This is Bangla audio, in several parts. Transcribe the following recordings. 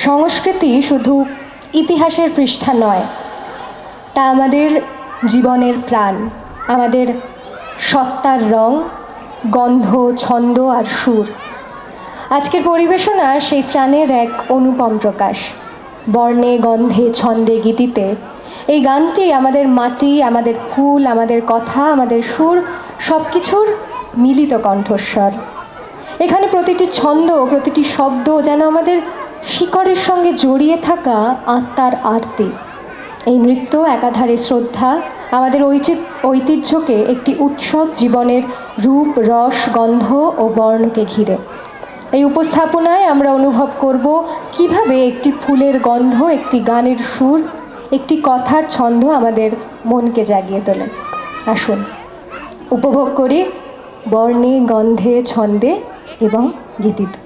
সংস্কৃতি শুধু ইতিহাসের পৃষ্ঠা নয়, তা আমাদের জীবনের প্রাণ, আমাদের সত্তার রং, গন্ধ, ছন্দ আর সুর। আজকের পরিবেশনা সেই প্রাণের এক অনুপম প্রকাশ। বর্ণে, গন্ধে, ছন্দে, গীতিতে এই গানটি আমাদের মাটি, আমাদের ফুল, আমাদের কথা, আমাদের সুর, সব কিছুর মিলিত কণ্ঠস্বর। এখানে প্রতিটি ছন্দ, প্রতিটি শব্দ যেন আমাদের শিকড়ের সঙ্গে জড়িয়ে থাকা আত্মার আরতি। এই নৃত্য একাধারে শ্রদ্ধা, আমাদের ঐতিহ্যকে একটি উৎসব, জীবনের রূপ, রস, গন্ধ ও বর্ণকে ঘিরে। এই উপস্থাপনায় আমরা অনুভব করব কিভাবে একটি ফুলের গন্ধ, একটি গানের সুর, একটি কথার ছন্দ আমাদের মনকে জাগিয়ে তোলে। আসুন উপভোগ করি বর্ণে, গন্ধে, ছন্দে এবং গীতিতে।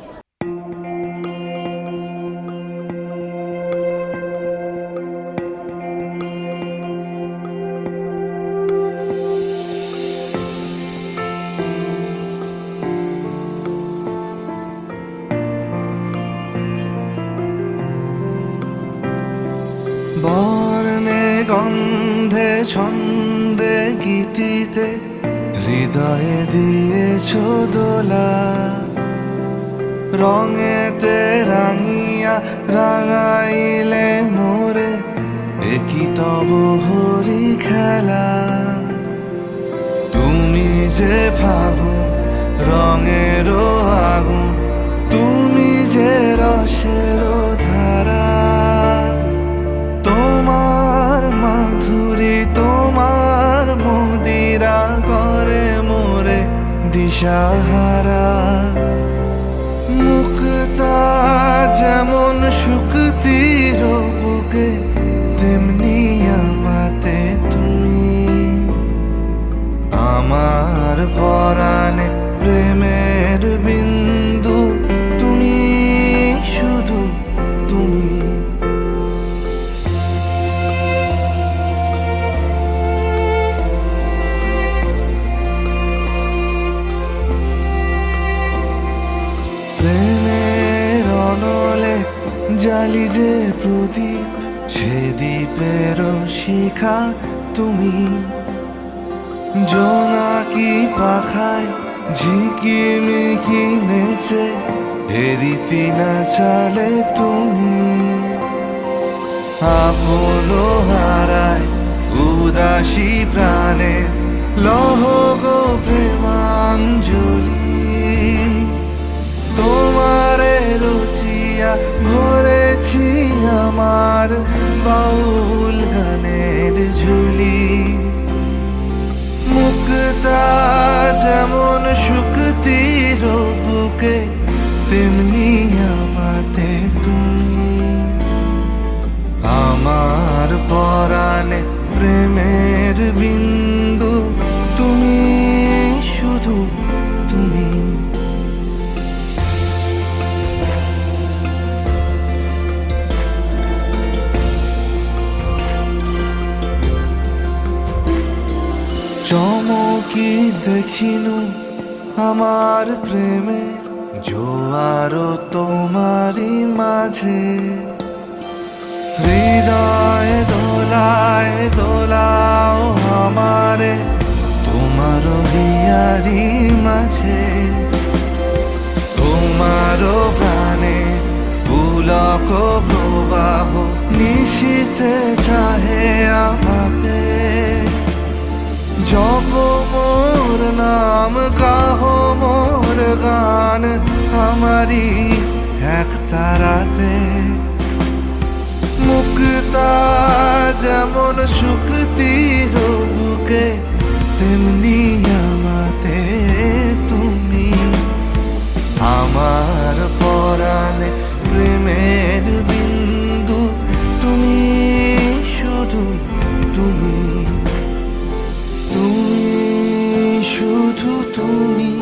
বর্ণে, গন্ধে, ছন্দে, গীতিতে হৃদয়ে দিয়েছ দোলা। রঙেতে রাঙিয়া রাঙাইলে মোরে, একই তব হরি খেলা। তুমি যে ফাগুন, রঙেরও আগুন, তুমি যে রসেরও ধারা। তোমার মাধুরী, তোমার মদিরা করে মোরে দিশাহারা। মুক্তা যেমন শুকতির বুকে, তেমনি আমাতে তুমি। আমার পরাণে প্রেমের বিন্দু, তুমি শুধু তুমি। প্রেমের অনলে জালি যে প্রদীপ, সে দ্বীপের শিখা তুমি। জোনাকি পাখায় ঝিকিমিকি নেচে, এরিতি না চালে তুমি। আপন হারায় উদাসী প্রাণে, লহ গো প্রেমাঞ্জলি। তোমারে রচিয়া ভরেছি আমার বাউল গানের ঝুলি। মুক্তা যেমন শুকতির বুকে, তেমনি আমাতে তুমি। আমার পরাণে প্রেমের বিন্দু, তুমি শুধু তুমি। চমকি দেখিনু আমার প্রেমে, জোয়ার তোমারই মাঝে। হৃদয় দোলায় দোলাও আমারে, তোমার হিয়ারি মাঝে। তোমার প্রাণে পুলক প্রবাহ, নিশীথে চাহে আমাতে। জপ মোর নাম, গাহ মোর গান, আমারি এক তারাতে। মুক্তা যেমন শুকতির বুকে, তেমনি আমাতে তুমি। আমার পরাণে প্রেমের বিন্দু, তুমি শুধু তুমি। তুমি শুধু তুমি।